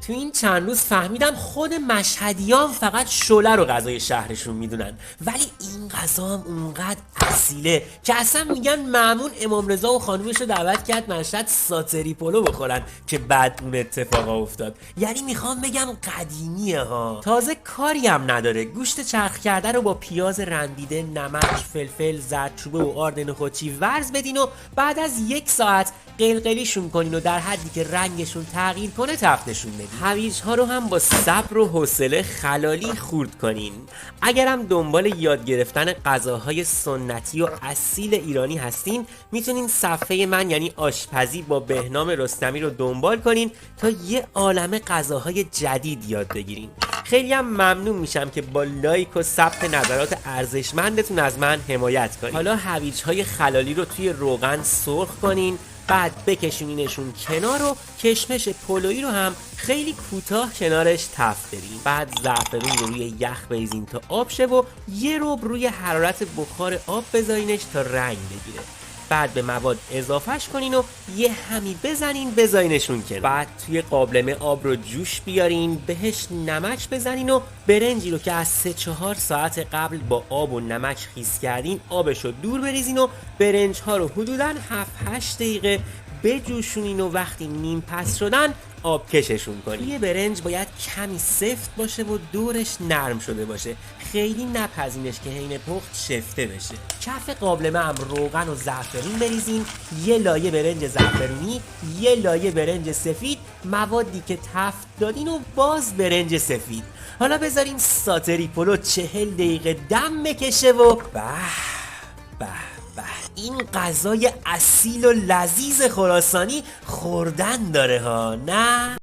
تو این چند روز فهمیدم خود مشهدیان فقط شله رو غذای شهرشون میدونن، ولی این غذا هم اونقدر اصیله که اصلا میگن مأمون امام رضا و خانومش رو دعوت کرد مشهد ساتری پلو بخورن که بعد اون اتفاق افتاد. یعنی میخوام بگم قدیمیه ها. تازه کاری هم نداره، گوشت چرخ کرده رو با پیاز رندیده، نمک، فلفل، زردچوبه و آرد نخودچی ورز بدین و بعد از 1 ساعت قلقلیشون کنین و در حدی که رنگشون تغییر کنه تفتشون بدین. هویج ها رو هم با صبر و حوصله خلالی خورد کنین. اگرم دنبال یاد گرفتن غذاهای سنتی و اصیل ایرانی هستین، میتونین صفحه من یعنی آشپزی با بهنام رستمی رو دنبال کنین تا یه عالمه غذاهای جدید یاد بگیرین. خیلی هم ممنون میشم که با لایک و ثبت نظرات ارزشمندتون از من حمایت کنین. حالا هویج های خلالی رو توی روغن سرخ کنین، بعد بکشونینشون کنار و کشمش پلویی رو هم خیلی کوتاه کنارش تفت بدین. بعد زعفرون رو روی یخ بریزین تا آب شه و یه ربع روی حرارت بخار آب بذارینش تا رنگ بگیره. بعد به مواد اضافهش کنین و یه همی بزنین بذارینشون کنار. بعد توی قابلمه آب رو جوش بیارین، بهش نمک بزنین و برنجی رو که از 3-4 ساعت قبل با آب و نمک خیس کردین آبش رو دور بریزین و برنج ها رو حدوداً 7-8 دقیقه بجوشونین و وقتی نیم پس شدن آب کششون کنین. یه برنج باید کمی سفت باشه و دورش نرم شده باشه، خیلی نپزینش که حین پخت شفته بشه. کف قابلمه هم روغن و زعفرون بریزین، یه لایه برنج زعفرونی، یه لایه برنج سفید، موادی که تفت دادین و باز برنج سفید. حالا بذارین ساتری پلو 40 دقیقه دم بکشه و به به به، این غذای اصیل و لذیذ خراسانی خوردن داره ها، نه؟